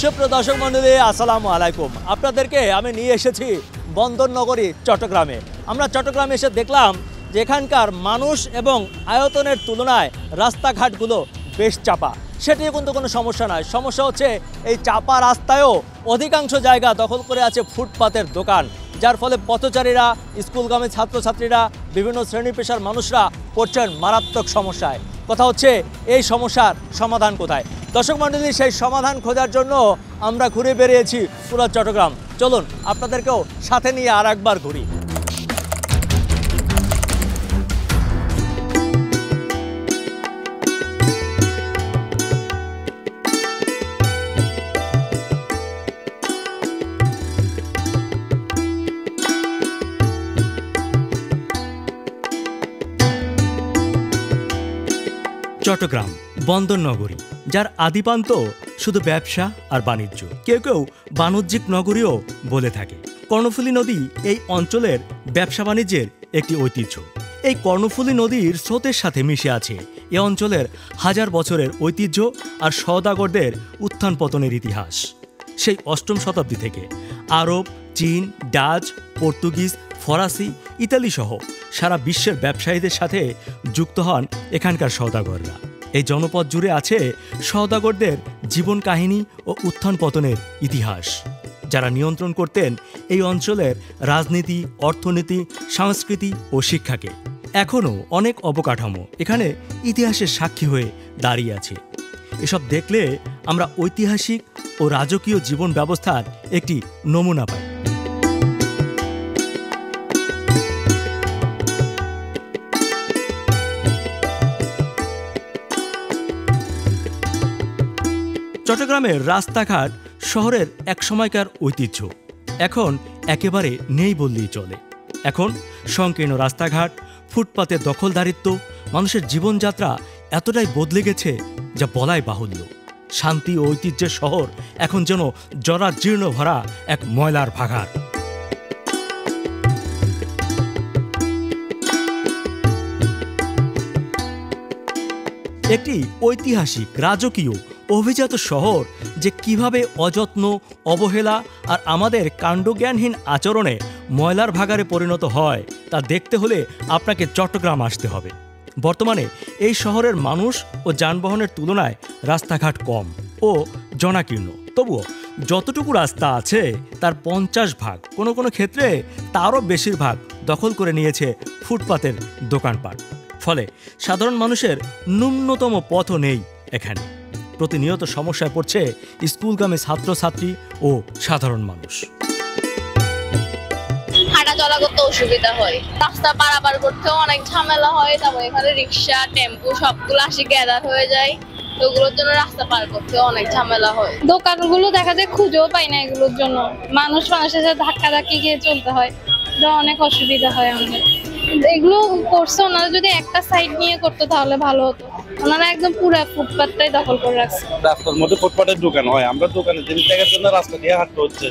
সুপ্রিয় দর্শক মণ্ডলী, আসসালামু আলাইকুম। আপনাদেরকে আমি নিয়ে এসেছি বন্দরনগরী চট্টগ্রামে। আমরা চট্টগ্রামে এসে দেখলাম যে এখানকার মানুষ এবং আয়তনের তুলনায় রাস্তাঘাটগুলো বেশ চাপা। সেটিও কিন্তু কোনো সমস্যা নয়। সমস্যা হচ্ছে এই চাপা রাস্তায়ও অধিকাংশ জায়গা দখল করে আছে ফুটপাতের দোকান, যার ফলে পথচারীরা, স্কুলগামী ছাত্রছাত্রীরা, বিভিন্ন শ্রেণী পেশার মানুষরা পড়ছেন মারাত্মক সমস্যায়। কথা হচ্ছে এই সমস্যার সমাধান কোথায়? দর্শক মণ্ডলী, সেই সমাধান খোঁজার জন্য আমরা ঘুরে বেরিয়েছি পুরো চট্টগ্রাম। চলুন আপনাদেরকেও সাথে নিয়ে আর একবার ঘুরি। চট্টগ্রাম বন্দরনগরী, যার আদিপান্ত শুধু ব্যবসা আর বাণিজ্য, কেউ কেউ বাণিজ্যিক নগরীও বলে থাকে। কর্ণফুলী নদী এই অঞ্চলের ব্যবসা বাণিজ্যের একটি ঐতিহ্য। এই কর্ণফুলী নদীর স্রোতের সাথে মিশে আছে এ অঞ্চলের হাজার বছরের ঐতিহ্য আর সওদাগরদের উত্থান পতনের ইতিহাস। সেই ৮ম শতাব্দী থেকে আরব, চীন, ডাচ, পর্তুগিজ, ফরাসি, ইতালি সহ সারা বিশ্বের ব্যবসায়ীদের সাথে যুক্ত হন এখানকার সওদাগররা। এই জনপদ জুড়ে আছে সওদাগরদের জীবন কাহিনী ও উত্থান পতনের ইতিহাস, যারা নিয়ন্ত্রণ করতেন এই অঞ্চলের রাজনীতি, অর্থনীতি, সংস্কৃতি ও শিক্ষাকে। এখনও অনেক অবকাঠামো এখানে ইতিহাসের সাক্ষী হয়ে দাঁড়িয়ে আছে। এসব দেখলে আমরা ঐতিহাসিক ও রাজকীয় জীবন ব্যবস্থার একটি নমুনা পাই। চট্টগ্রামের রাস্তাঘাট শহরের এক সময়কার ঐতিহ্য এখন একেবারে নেই বললেই চলে। এখন সংকীর্ণ রাস্তাঘাট, ফুটপাতের দখলদারিত্ব, মানুষের জীবনযাত্রা এতটাই বদলে গেছে যা বলাই বাহুল্য। শান্তি ও ঐতিহ্যের শহর এখন যেন জরাজীর্ণ ভরা এক ময়লার ভাগার। একটি ঐতিহাসিক, রাজকীয়, অভিজাত শহর যে কিভাবে অযত্ন, অবহেলা আর আমাদের কাণ্ডজ্ঞানহীন আচরণে ময়লার ভাগারে পরিণত হয় তা দেখতে হলে আপনাকে চট্টগ্রাম আসতে হবে। বর্তমানে এই শহরের মানুষ ও যানবাহনের তুলনায় রাস্তাঘাট কম ও জনাকীর্ণ। তবুও যতটুকু রাস্তা আছে তার ৫০ ভাগ, কোনো কোনো ক্ষেত্রে তারও বেশিরভাগ দখল করে নিয়েছে ফুটপাতের দোকানপাট। ফলে সাধারণ মানুষের ন্যূনতম পথও নেই এখানে। প্রতিনিয়ত সমস্যায় পড়ছে স্কুলগামী ছাত্রছাত্রী ও সাধারণ মানুষ। হাঁটা চলা করতে অসুবিধা হয়, রাস্তা পারাপার করতেও অনেক ঝামেলা হয়। তারপর এখানে রিক্সা, টেম্পু সবগুলো আসি গ্যাদার হয়ে যায়, ওগুলোর জন্য রাস্তা পার করতেও অনেক ঝামেলা হয়। দোকানগুলো দেখা যায় খুঁজেও পাই না, এগুলোর জন্য মানুষের সাথে ধাক্কি গিয়ে চলতে হয়, অনেক অসুবিধা হয় আমাদের। এগুলো করছে ওনারা যদি একটা সাইড নিয়ে করতো তাহলে ভালো হতো। ওনারা একদম পুরো ফুটপাতটাই দখল করে রাখছে। রাস্তার মধ্যে ফুটপাতের দোকান হয়, আমরা দোকানে জিনিস দেখার জন্য রাস্তা দিয়ে হাঁটতে হচ্ছে।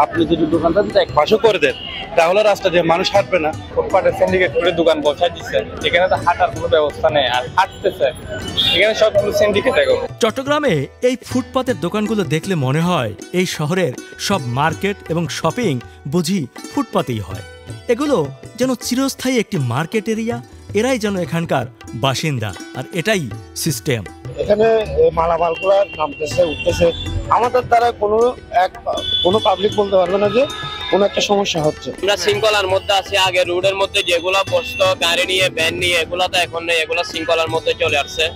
আপনি যদি দোকানটা এক পাশে করে দেন তাহলে রাস্তা দিয়ে মানুষ হাঁটবে না। ফুটপাতের সিন্ডিকেট করে দোকান বসাই দিচ্ছে, এখানে তো হাঁটার কোনো ব্যবস্থা নেই, আর হাঁটতেছে এখানে সবগুলো সিন্ডিকেট। চট্টগ্রামে এই ফুটপাতের দোকানগুলো দেখলে মনে হয় এই শহরের সব মার্কেট এবং শপিং বুঝি ফুটপাতেই হয়। এগুলো যেন চিরস্থায়ী একটি মার্কেট এরিয়া, এরাই যেন এখানকার বাসিন্দা, আর এটাই সিস্টেম। এখানে মালামালগুলো নামতেছে, উঠতেছে, আমাদের দ্বারা কোনো পাবলিক বলতে পারবে না যে কোনো একটা সমস্যা হচ্ছে। আমরা শৃঙ্খলার মধ্যে আছি। আগে রোডের মধ্যে যেগুলা বসতো গাড়ি নিয়ে, ভ্যান নিয়ে, এগুলা তো এখন নেই, এগুলা শৃঙ্খলার মধ্যে চলে আসছে।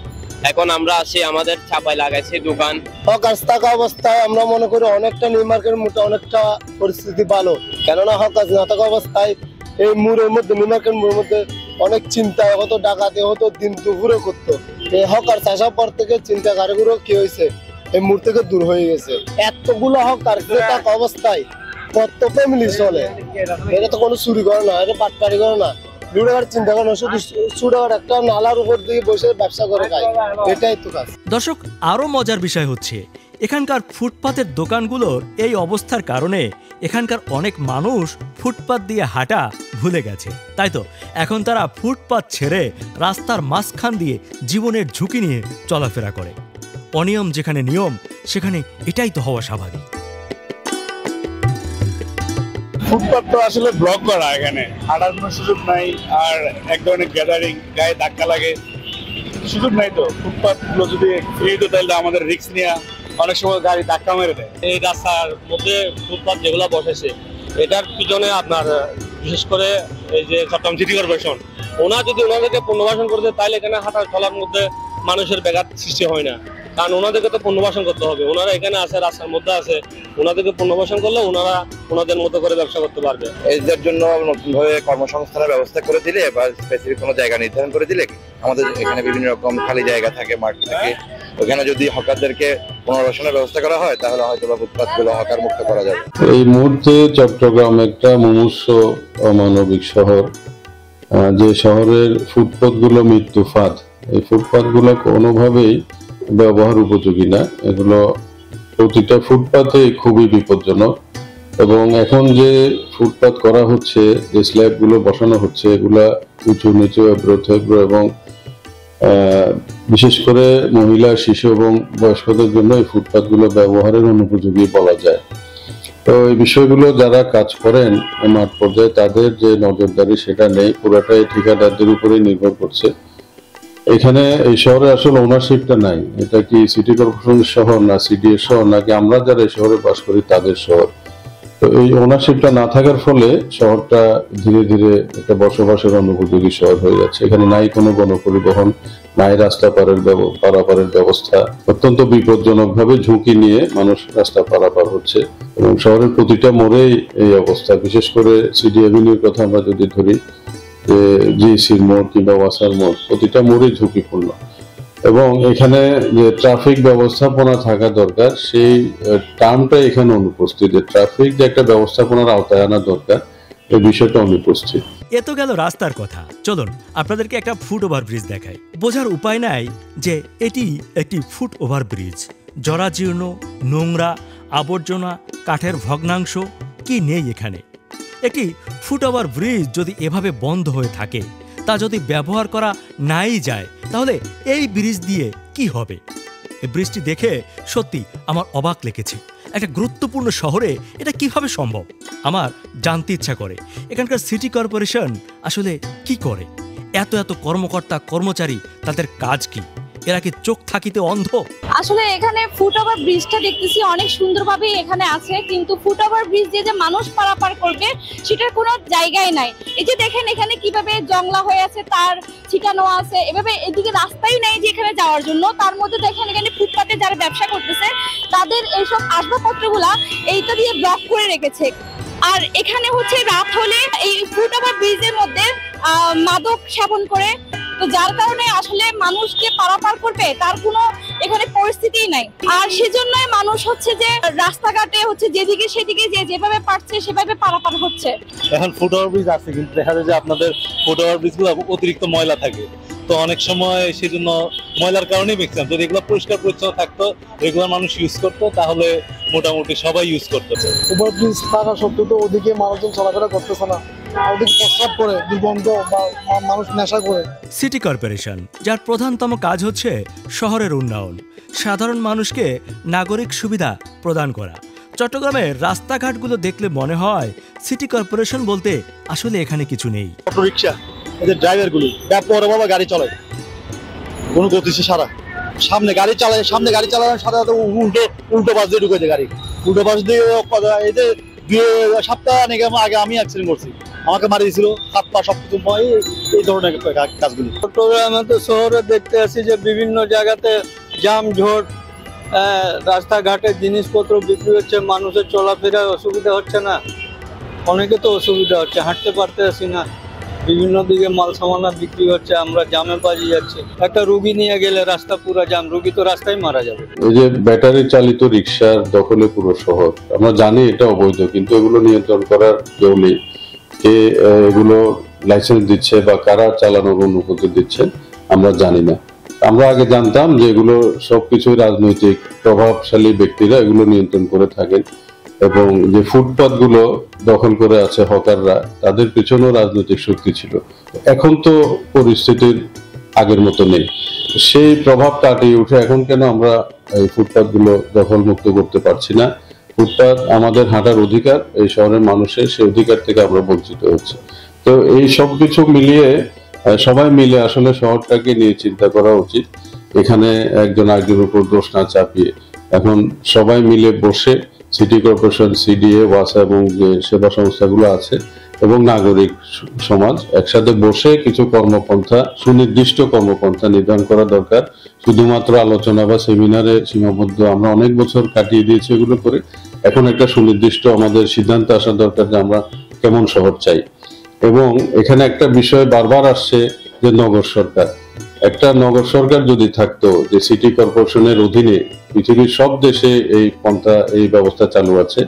এখন আমরা আছি, আমাদের ছাপাই লাগাইছি দোকান। হকার্স থাকা অবস্থায় আমরা মনে করি অনেকটা নিউ মার্কেটের মধ্যে অনেকটা পরিস্থিতি ভালো, কেননা হকার্স না থাকা অবস্থায় এই মোড়ের মধ্যে, নিউ মার্কেট মোড়ের মধ্যে অনেক চিন্তা হতো, ডাকাতি হতো, দিন দুপুরে করতো। এই হকার্স আসার পর থেকে চিন্তাকারীগুলো কি হয়েছে, এই মোড় থেকে দূর হয়ে গেছে। এতগুলো হকার্স থাকা অবস্থায় কত ফ্যামিলি চলে? এটা তো কোনো চুরি করে না, এটা বাটপারি করে না, চিন্তা করে না, শুধু ছোটখাটো একটা নালার উপর দিয়ে বসে ব্যবসা করে খায়, এটাই তো কাজ। দর্শক, আরো মজার বিষয় হচ্ছে এখানকার ফুটপাতের দোকানগুলোর এই অবস্থার কারণে এখানকার অনেক মানুষ ফুটপাত দিয়ে হাঁটা ভুলে গেছে। তাই তো এখন তারা ফুটপাত ছেড়ে রাস্তার মাঝখান দিয়ে জীবনের ঝুঁকি নিয়ে চলাফেরা করে। অনিয়ম যেখানে নিয়ম, সেখানে এটাই তো হওয়া স্বাভাবিক। ফুটপাত তো আসলে ব্লক করা, এখানে হাঁটার কোনো সুযোগ নাই, আর এক ধরনের গ্যাদারিং, গায়ে ধাক্কা লাগে, সুযোগ নাই। তো ফুটপাত গুলো যদি ফ্রি হতো তাহলে আমাদের রিস্ক নিয়ে অনেক সময় গাড়ি ধাক্কা মেরে দেয়। এই রাস্তার মধ্যে ফুটপাত যেগুলো বসেছে, এটার পিছনে আপনার বিশেষ করে এই যে চট্টগ্রাম সিটি কর্পোরেশন, যদি ওনাদেরকে পুনর্বাসন করতে, তাহলে এখানে হাঁটা চলার মধ্যে মানুষের ব্যাঘাত সৃষ্টি হয় না। কারণ ওনাদেরকে তো পুনর্বাসন করতে হবে, ওনারা এখানে আছে, রাস্তার মধ্যে আছে, ওনাদেরকে পুনর্বাসন করলে ওনারা ওনাদের মতো করে ব্যবসা করতে পারবে। এদের জন্য নতুনভাবে কর্মসংস্থানের ব্যবস্থা করে দিলে বা স্পেসিফিক কোনো জায়গা নির্ধারণ করে দিলে, আমাদের এখানে বিভিন্ন রকম খালি জায়গা থাকে, মাঠ থাকে, ওখানে যদি হকারদেরকে পুনর্বাসনের ব্যবস্থা করা হয় তাহলে হয়তো বা ফুটপাতগুলো হকার মুক্ত করা যাবে। এই মুহূর্তে চট্টগ্রাম একটা মুমূর্ষ অমানবিক শহর, যে শহরের ফুটপাতগুলো মৃত্যু ফাঁদ। এই ফুটপাতগুলো কোনোভাবেই ব্যবহার উপযোগী না, এগুলো প্রতিটা ফুটপাতে খুবই বিপজ্জনক। এবং এখন যে ফুটপাত করা হচ্ছে, যে স্ল্যাবগুলো বসানো হচ্ছে, এগুলা উঁচু নিচু এবড়ো থেবড়ো এবং বিশেষ করে মহিলা, শিশু এবং বয়স্কদের জন্য এই ফুটপাতগুলো ব্যবহারের অনুপযোগী বলা যায়। তো এই বিষয়গুলো যারা কাজ করেন মাঠ পর্যায়ে, তাদের যে নজরদারি সেটা নেই, পুরোটাই ঠিকাদারদের উপরেই নির্ভর করছে। এখানে এই শহরে আসলে ওনারশিপটা নাই। এটা কি সিটি কর্পোরেশনের শহর, না সিডিএর শহর, নাকি আমরা যারা এই শহরে বাস করি তাদের শহর? তো এই ওনারশিপটা না থাকার ফলে শহরটা ধীরে ধীরে একটা বসবাসের অনুপযোগী শহর হয়ে যাচ্ছে। এখানে নাই কোনো গণপরিবহন, নাই রাস্তা পারাপারের ব্যবস্থা। অত্যন্ত বিপজ্জনক ভাবে ঝুঁকি নিয়ে মানুষ রাস্তা পারাপার হচ্ছে এবং শহরের প্রতিটা মোড়েই এই অবস্থা। বিশেষ করে সিডি এভিনিউর কথা আমরা যদি ধরি, যে জিসির মোড় কিংবা ওয়াসার মোড়, প্রতিটা মোড়ই ঝুঁকিপূর্ণ। এবং এখানে যে ট্রাফিক ব্যবস্থাপনা থাকা দরকার, সেই টার্মটা এখানে অনুপস্থিত। ট্রাফিক যে একটা ব্যবস্থাপনার আওতায় আনা দরকার, এই বিষয়টা অনুপস্থিত। এ তো গেল রাস্তার কথা। চলুন আপনাদেরকে একটা ফুট ওভার ব্রিজ দেখাই। বোঝার উপায় নাই যে এটি একটি ফুট ওভার ব্রিজ। জরাজীর্ণ, নোংরা, আবর্জনা, কাঠের ভগ্নাংশ কি নেই এখানে। একটি ফুট ওভার ব্রিজ যদি এভাবে বন্ধ হয়ে থাকে, তা যদি ব্যবহার করা নাই যায়, তাহলে এই ব্রিজ দিয়ে কি হবে? এই ব্রিজটি দেখে সত্যি আমার অবাক লেগেছে। একটা গুরুত্বপূর্ণ শহরে এটা কিভাবে সম্ভব? আমার জানতে ইচ্ছা করে এখানকার সিটি কর্পোরেশন আসলে কি করে। এত এত কর্মকর্তা কর্মচারী, তাদের কাজ কি? এরা কি চোখ থাকিতে অন্ধ? আসলে এখানে ফুট ওভার ব্রিজটা দেখতেছি অনেক সুন্দরভাবে এখানে আছে, কিন্তু ফুট ওভার ব্রিজ দিয়ে যে মানুষ পারাপার করবে সেটার কোনো জায়গায় নাই। এই যে দেখেন এখানে কিভাবে জংলা হয়ে আছে, তার ছিটানো আছে, এভাবে এদিকে রাস্তাই নেই যে এখানে যাওয়ার জন্য। তার মধ্যে দেখেন এখানে ফুটপাতে যারা ব্যবসা করতেছে তাদের এইসব আসবাবপত্রগুলা এইটা দিয়ে ব্লক করে রেখেছে। আর এখানে হচ্ছে রাত হলে এই ফুট ওভার ব্রিজের মধ্যে মাদক সেবন করে, তো যার কারণে আসলে মানুষ যে পারাপার করবে তার কোনো এখানে পরিস্থিতিই নাই। আর সেজন্যই মানুষ হচ্ছে যে রাস্তাঘাটে হচ্ছে যেদিকে সেদিকে যেভাবে পারছে সেভাবে পারাপার হচ্ছে। এখন ফুট ওভার ব্রিজ আছে, কিন্তু দেখা যায় যে আপনাদের ফুট ওভার ব্রিজ গুলো অতিরিক্ত ময়লা থাকে। তো অনেক সময় সেই জন্য ময়লার কারণেই ম্যাক্সিমাম, যদি এগুলো পরিষ্কার পরিচ্ছন্ন থাকতো, রেগুলার মানুষ ইউজ করতো, তাহলে মোটামুটি সবাই ইউজ করতো। ওভার ব্রিজ থাকা সত্ত্বেও তো ওদিকে মানুষজন চলাফেরা করতেছে না, ওদিকে প্রস্রাব করে, দুর্গন্ধ, বা মানুষ নেশা করে। সিটি কর্পোরেশন, যার প্রধানতম কাজ হচ্ছে শহরের উন্নয়ন, সাধারণ মানুষকে নাগরিক সুবিধা প্রদান করা। চট্টগ্রামের রাস্তাঘাটগুলো দেখলে মনে হয় সিটি কর্পোরেশন বলতে আসলে এখানে কিছু নেই। অটো রিক্সা, এদের ড্রাইভার গুলো বড় বাবা গাড়ি চালায়, কোনো গতিশীল সারা সামনে গাড়ি চালানোর সাথে সাথে উল্টো পাশ দিয়ে ঢুকেছে গাড়ি। উল্টো পাশ দিয়ে এই যে 2 সপ্তাহ আগে আমি অ্যাক্সিডেন্ট করছি, আমাকে মারি দিয়েছিল, হাত পা সবকিছু, এই ধরনের কাজগুলো। চট্টগ্রামে তো শহরে দেখতে আসি যে বিভিন্ন জায়গাতে যানজট, রাস্তাঘাটে জিনিসপত্র বিক্রি হচ্ছে, মানুষের চলাফেরায় অসুবিধা হচ্ছে না? অনেকে তো অসুবিধা হচ্ছে, হাঁটতে পারতে আসি না, বিভিন্ন দিকে মাল সামানা বিক্রি হচ্ছে, আমরা জামে বাজিয়ে যাচ্ছি। একটা রুগী নিয়ে গেলে রাস্তা পুরো জাম, রুগী তো রাস্তায় মারা যাবে। এই যে ব্যাটারি চালিত রিক্সার দখলে পুরো শহর, আমরা জানি এটা অবৈধ, কিন্তু এগুলো নিয়ন্ত্রণ করার কেউ নেই। কে এগুলো লাইসেন্স দিচ্ছে বা কারা চালানোর অনুমতি দিচ্ছে আমরা জানি না। আমরা আগে জানতাম যে এগুলো সবকিছুই রাজনৈতিক প্রভাবশালী ব্যক্তিরা এগুলো নিয়ন্ত্রণ করে থাকেন, এবং যে ফুটপাত গুলো দখল করে আছে হকাররা, তাদের পিছনেও রাজনৈতিক শক্তি ছিল। এখন তো পরিস্থিতির আগের মতো নেই। সেই প্রভাব কাটিয়ে উঠে এখন কেন আমরা এই ফুটপাত গুলো দখল মুক্ত করতে পারছি না? ফুটপাত আমাদের হাঁটার অধিকার, এই শহরের মানুষের সেই অধিকার থেকে আমরা বঞ্চিত হচ্ছি। তো এই সব কিছু মিলিয়ে সবাই মিলে আসলে শহরটাকে নিয়ে চিন্তা করা উচিত। এখানে একজন আরেকজনের উপর দোষ না চাপিয়ে এখন সবাই মিলে বসে সিটি কর্পোরেশন, সিডিএ, ওয়াসা এবং যে সেবা সংস্থাগুলো আছে এবং নাগরিক সমাজ একসাথে বসে কিছু কর্মপন্থা, সুনির্দিষ্ট কর্মপন্থা নির্ধারণ করা দরকার। শুধুমাত্র আলোচনা বা সেমিনারে সীমাবদ্ধ আমরা অনেক বছর কাটিয়ে দিয়েছি এগুলো করে। এখন একটা সুনির্দিষ্ট আমাদের সিদ্ধান্ত আসা দরকার যে আমরা কেমন শহর চাই। এবং এখানে একটা বিষয় বারবার আসছে যে নগর সরকার, একটা নগর সরকার যদি থাকতো, যে সিটি কর্পোরেশনের অধীনে পৃথিবীর সব দেশে এই পন্থা, এই ব্যবস্থা চালু আছে,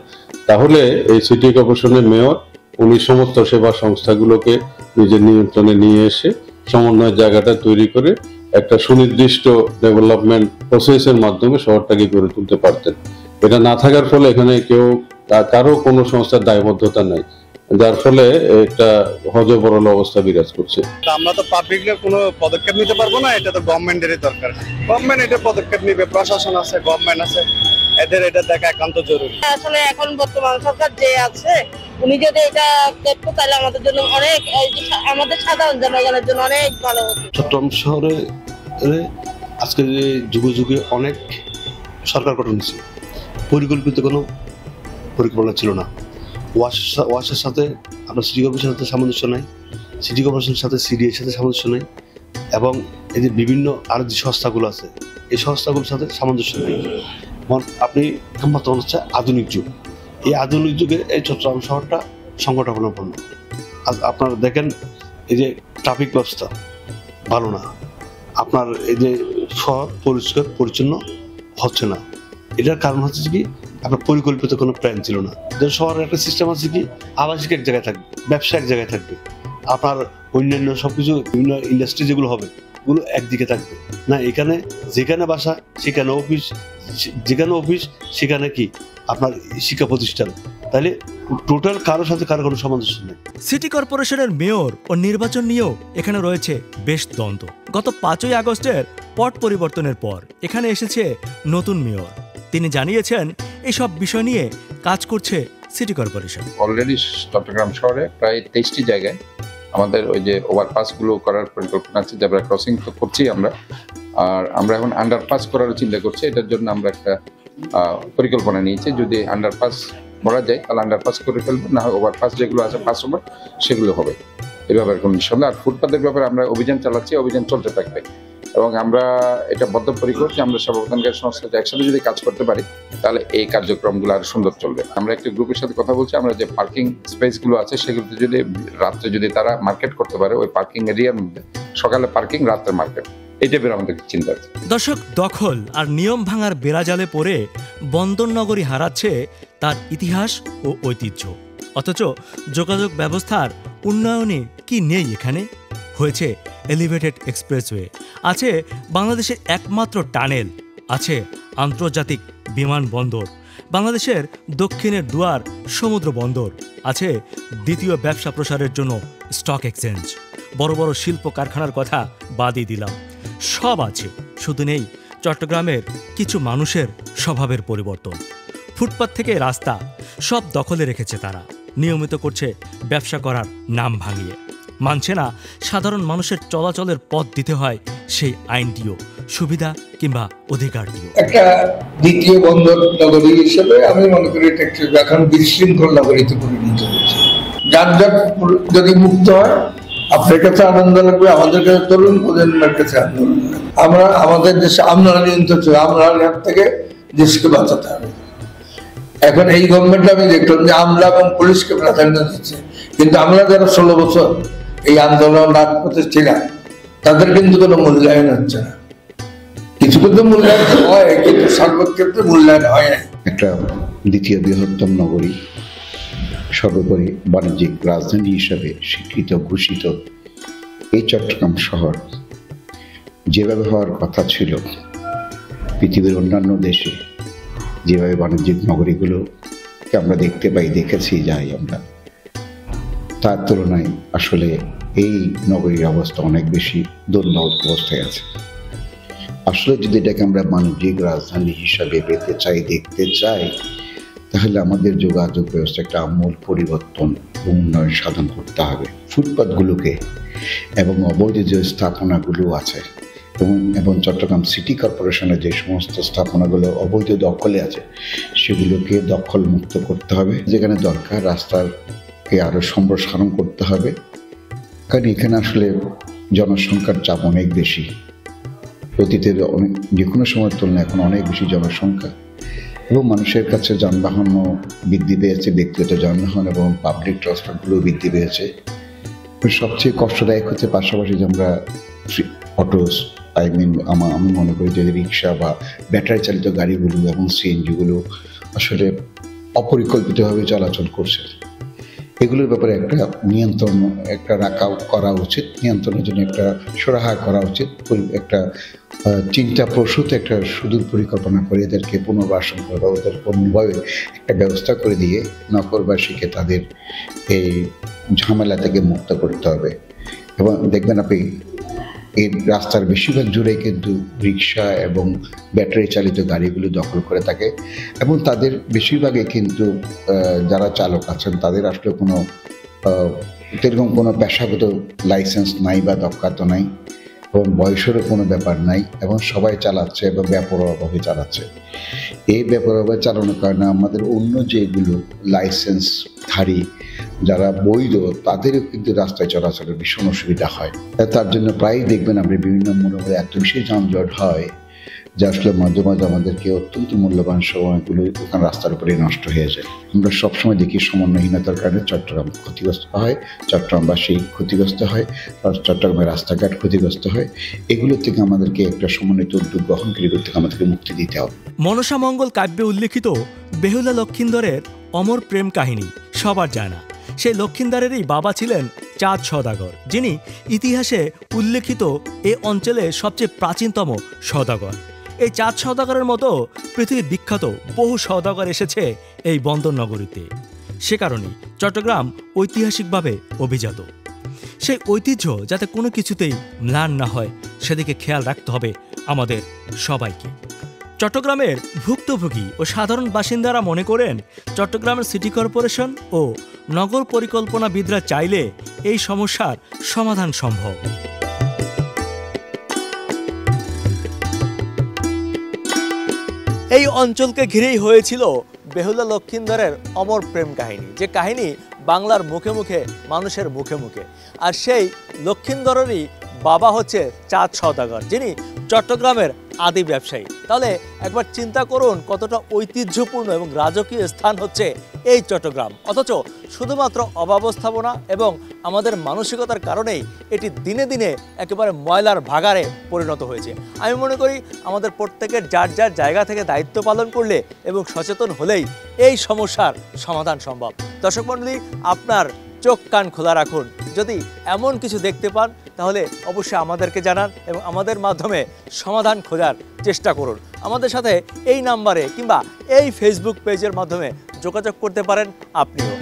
তাহলে এই সিটি কর্পোরেশনের মেয়র উনি সমস্ত সেবা সংস্থাগুলোকে নিজের নিয়ন্ত্রণে নিয়ে এসে সমন্বয়ের জায়গাটা তৈরি করে একটা সুনির্দিষ্ট ডেভেলপমেন্ট প্রসেসের মাধ্যমে শহরটাকে গড়ে তুলতে পারতেন। এটা না থাকার ফলে এখানে কারো কোনো সংস্থার দায়বদ্ধতা নাই, যার ফলে একটা হযবরল অবস্থা বিরাজ করছে। আমরা তো পাবলিকলি কোনো পদক্ষেপ নিতে পারবো না, এটা তো গভর্নমেন্টেরই দরকার। গভর্নমেন্ট এটা পদক্ষেপ নিবে, প্রশাসন আছে, গভর্নমেন্ট আছে, এদের এটা দেখা একান্ত জরুরি। আসলে এখন বর্তমান সরকার যে আছে উনি যদি এটা করতো তাহলে আমাদের জন্য অনেক, আমাদের সাধারণ জনগণের জন্য অনেক ভালো হতো। চট্টগ্রাম শহরে আজকে যে যুগে যুগে অনেক সরকার গঠন হয়েছে, পরিকল্পিত কোনো পরিকল্পনা ছিল না। ওয়াসের সাথে আপনার সিটি কর্পোরেশনের সাথে সামঞ্জস্য নাই, সিটি কর্পোরেশনের সাথে সিডিএর সাথে সামঞ্জস্য নেই, এবং এই যে বিভিন্ন আর যে সংস্থাগুলো আছে এই সংস্থাগুলোর সাথে সামঞ্জস্য নেই। আপনি বর্তমান হচ্ছে আধুনিক যুগ, এই আধুনিক যুগে এই চট্টগ্রাম শহরটা সংকটাপন্ন। আজ আপনারা দেখেন এই যে ট্রাফিক ব্যবস্থা ভালো না, আপনার এই যে শহর পরিষ্কার পরিচ্ছন্ন হচ্ছে না। এটার কারণ হচ্ছে কি আপনার পরিকল্পিত কোনো প্ল্যান ছিল না। শহরের একটা সিস্টেম আছে কি আবাসিক এক জায়গায় থাকবে, ব্যবসা এক জায়গায় থাকবে, আপনার অন্যান্য সবকিছু বিভিন্ন ইন্ডাস্ট্রি যেগুলো হবে ওগুলো একদিকে থাকবে না। এখানে যেখানে বাসা সেখানে অফিস, যেখানে অফিস সেখানে কি আপনার শিক্ষা প্রতিষ্ঠান, তাহলে টোটাল কারোর সাথে কারো কোনো সামঞ্জস্য নেই। সিটি কর্পোরেশনের মেয়র ও নির্বাচন নিয়েও এখানে রয়েছে বেশ দ্বন্দ্ব। গত 5ই আগস্টের পট পরিবর্তনের পর এখানে এসেছে নতুন মেয়র। তিনি জানিয়েছেন এসব বিষয় নিয়ে কাজ করছে সিটি কর্পোরেশন। অলরেডি চট্টগ্রাম শহরে প্রায় 23টি জায়গায় আমাদের ওই যে ওভারপাসগুলো করার পরিকল্পনা আছে, জেব্রা ক্রসিং তো করছি আমরা, আর আমরা এখন আন্ডারপাস করার চিন্তা করছি। এটার জন্য আমরা একটা পরিকল্পনা নিয়েছি, যদি আন্ডারপাস করা যায় তাহলে আন্ডারপাস করে ফেলবো, না হয় ওভারপাস যেগুলো আছে পাস ওভার সেগুলো হবে। এই ব্যাপারে কোনো বিষয় না। আর ফুটপাতের ব্যাপারে আমরা অভিযান চালাচ্ছি, অভিযান চলতে থাকবে এবং আমরা এটা বদ্ধপরিকর যে আমরা সব অবদানকারী সংস্থা একসাথে যদি কাজ করতে পারি তাহলে এই কার্যক্রমগুলো আরো সুন্দর চলবে। আমরা একটা গ্রুপের সাথে কথা বলছি, আমরা যে পার্কিং স্পেসগুলো আছে সেগুলোতে যদি রাত্রে যদি তারা মার্কেট করতে পারে, ওই পার্কিং এরিয়ার মধ্যে সকালে পার্কিং, রাত্রে মার্কেট, এই টাইপের আমাদের চিন্তা আছে। দর্শক, দখল আর নিয়ম ভাঙার বেড়াজালে পড়ে বন্দরনগরী হারাচ্ছে তার ইতিহাস ও ঐতিহ্য। অথচ যোগাযোগ ব্যবস্থার উন্নয়নে কি নেই এখানে? হয়েছে এলিভেটেড এক্সপ্রেসওয়ে, আছে বাংলাদেশের একমাত্র টানেল, আছে আন্তর্জাতিক বিমানবন্দর, বাংলাদেশের দক্ষিণের দুয়ার সমুদ্র বন্দর, আছে দ্বিতীয় ব্যবসা প্রসারের জন্য স্টক এক্সচেঞ্জ। বড় বড় শিল্প কারখানার কথা বাদই দিলাম, সব আছে, শুধু নেই চট্টগ্রামের কিছু মানুষের স্বভাবের পরিবর্তন। ফুটপাত থেকে রাস্তা সব দখলে রেখেছে তারা, নিয়মিত করছে ব্যবসা করার নাম ভাঙিয়ে। মানছে না সাধারণ মানুষের চলাচলের পথ দিতে হয় সেই আইনটিও, সুবিধা কিংবা অধিকারটিও। একটা দ্বিতীয় বন্দর নগরী হিসেবে আমি মনে করি এটা এখন বিশৃঙ্খল নগরীতে পরিণত হয়েছে। যানজট যদি মুক্ত হয় আপনার কাছে আনন্দ লাগবে, আমাদের কাছে তরুণ প্রজন্মের কাছে আনন্দ লাগবে। আমরা আমাদের দেশে আমলা নিয়ন্ত্রণ, আমলার হাত থেকে দেশকে বাঁচাতে হবে। এখন এই গভর্নমেন্ট আমি দেখলাম যে আমলা এবং পুলিশকে প্রাধান্য দিচ্ছে, কিন্তু আমরা যারা 16 বছর এই আন্দোলন রাজপথে ছিলাম তাদের কিন্তু কোনো মূল্যায়ন হচ্ছে না। কিছু কিন্তু মূল্যায়ন হয়, কিন্তু সর্বক্ষেত্রে মূল্যায়ন হয় না। একটা দ্বিতীয় বৃহত্তম নগরী, সর্বোপরি বাণিজ্যিক রাজধানী হিসাবে স্বীকৃত ঘোষিত এই চট্টগ্রাম শহর যেভাবে হওয়ার কথা ছিল, পৃথিবীর অন্যান্য দেশে যেভাবে বাণিজ্যিক নগরীগুলোকে আমরা দেখতে পাই, দেখেছি যাই আমরা, তার তুলনায় আসলে এই নগরীর অবস্থা অনেক বেশি দুর্লভ অবস্থায় আছে। আসলে যদি এটাকে আমরা বাণিজ্যিক রাজধানী হিসাবে পেতে চাই, দেখতে চাই, তাহলে আমাদের যোগাযোগ ব্যবস্থা একটা আমূল পরিবর্তন উন্নয়ন সাধন করতে হবে। ফুটপাথগুলোকে এবং অবৈধ যে স্থাপনাগুলো আছে এবং চট্টগ্রাম সিটি কর্পোরেশনের যে সমস্ত স্থাপনাগুলো অবৈধ দখলে আছে সেগুলোকে দখল মুক্ত করতে হবে। যেখানে দরকার রাস্তাকে আরও সম্প্রসারণ করতে হবে, কারণ এখানে আসলে জনসংখ্যার চাপ অনেক বেশি। অতীতের অনেক যে কোনো সময়ের তুলনায় এখন অনেক বেশি জনসংখ্যা এবং মানুষের কাছে যানবাহনও বৃদ্ধি পেয়েছে, ব্যক্তিগত যানবাহন এবং পাবলিক ট্রান্সপোর্টগুলো বৃদ্ধি পেয়েছে। সবচেয়ে কষ্টদায়ক হচ্ছে পাশাপাশি যে আমরা অটোস আমি মনে করি যে রিক্সা বা ব্যাটারি চালিত গাড়িগুলো এবং সিএনজিগুলো আসলে অপরিকল্পিতভাবে চলাচল করছে। এগুলোর ব্যাপারে একটা নিয়ন্ত্রণ করা উচিত, নিয়ন্ত্রণের জন্য একটা সুরাহা করা উচিত, একটা চিন্তাপ্রসূত একটা সুদূর পরিকল্পনা করে এদেরকে পুনর্বাসন করে বা ওদের অন্যভাবে একটা ব্যবস্থা করে দিয়ে নগরবাসীকে তাদের এই ঝামেলা থেকে মুক্ত করতে হবে। এবং দেখবেন আপনি এই রাস্তার বেশিরভাগ জুড়ে কিন্তু রিক্সা এবং ব্যাটারি চালিত গাড়িগুলো দখল করে থাকে এবং তাদের বেশিরভাগে কিন্তু যারা চালক আছেন তাদের আসলে কোনো এরকম কোনো পেশাগত লাইসেন্স নাই বা দক্ষতা নাই এবং বয়সেরও কোনো ব্যাপার নাই এবং সবাই চালাচ্ছে এবং বেপরোয়াভাবে চালাচ্ছে। এই বেপরোয়াভাবে চালানোর কারণে আমাদের অন্য যেগুলো লাইসেন্সধারী যারা বৈধ তাদেরও কিন্তু রাস্তায় চলাচলের ভীষণ অসুবিধা হয়। তার জন্য প্রায়ই দেখবেন আপনি বিভিন্ন মোড়ে এত বেশি যানজট হয় যে আসলে মাঝে মাঝে আমাদেরকে অত্যন্ত মূল্যবান সময়গুলো ওখানে রাস্তার উপরে নষ্ট হয়ে যায়। আমরা সবসময় দেখি সমন্বয়হীনতার কারণে চট্টগ্রাম ক্ষতিগ্রস্ত হয়, চট্টগ্রামবাসী ক্ষতিগ্রস্ত হয়, চট্টগ্রামের রাস্তাঘাট ক্ষতিগ্রস্ত হয়। এগুলো থেকে আমাদেরকে একটা সমন্বিত উদ্যোগ গ্রহণ করে এগুলো থেকে আমাদেরকে মুক্তি দিতে হবে। মনসা মঙ্গল কাব্যে উল্লেখিত বেহুলা লক্ষিন্দরের অমর প্রেম কাহিনী সবার জানা। সেই লক্ষিন্দরেরই বাবা ছিলেন চাঁদ সওদাগর, যিনি ইতিহাসে উল্লেখিত এ অঞ্চলের সবচেয়ে প্রাচীনতম সওদাগর। এই চাঁদ সওদাগরের মতো পৃথিবীর বিখ্যাত বহু সওদাগর এসেছে এই বন্দর নগরীতে। সে কারণেই চট্টগ্রাম ঐতিহাসিকভাবে অভিজাত। সেই ঐতিহ্য যাতে কোনো কিছুতেই ম্লান না হয় সেদিকে খেয়াল রাখতে হবে আমাদের সবাইকে। চট্টগ্রামের ভুক্তভোগী ও সাধারণ বাসিন্দারা মনে করেন চট্টগ্রামের সিটি কর্পোরেশন ও নগর পরিকল্পনাবিদরা চাইলে এই সমস্যার সমাধান সম্ভব। এই অঞ্চলকে ঘিরেই হয়েছিল বেহুলা লক্ষিন্দরের অমর প্রেম কাহিনী, যে কাহিনী বাংলার মুখে মুখে মানুষের মুখে মুখে। আর সেই লক্ষিন্দরেরই বাবা হচ্ছে চাঁদ সওদাগর, যিনি চট্টগ্রামের আদি ব্যবসায়ী। তাহলে একবার চিন্তা করুন কতটা ঐতিহ্যপূর্ণ এবং রাজকীয় স্থান হচ্ছে এই চট্টগ্রাম, অথচ শুধুমাত্র অব্যবস্থাপনা এবং আমাদের মানসিকতার কারণেই এটি দিনে দিনে একেবারে ময়লার ভাগাড়ে পরিণত হয়েছে। আমি মনে করি আমাদের প্রত্যেকের যার যার জায়গা থেকে দায়িত্ব পালন করলে এবং সচেতন হলেই এই সমস্যার সমাধান সম্ভব। দর্শক মণ্ডলী, আপনার চোখ কান খোলা রাখুন, যদি এমন কিছু দেখতে পান তাহলে অবশ্যই আমাদেরকে জানান এবং আমাদের মাধ্যমে সমাধান খোঁজার চেষ্টা করুন। আমাদের সাথে এই নাম্বারে কিংবা এই ফেসবুক পেজের মাধ্যমে যোগাযোগ করতে পারেন আপনিও।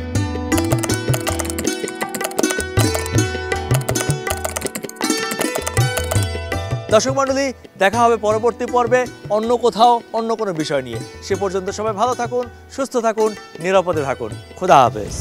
দর্শক মণ্ডলী, দেখা হবে পরবর্তী পর্বে অন্য কোথাও অন্য কোনো বিষয় নিয়ে। সে পর্যন্ত সবাই ভালো থাকুন, সুস্থ থাকুন, নিরাপদে থাকুন। খোদা হাফেজ।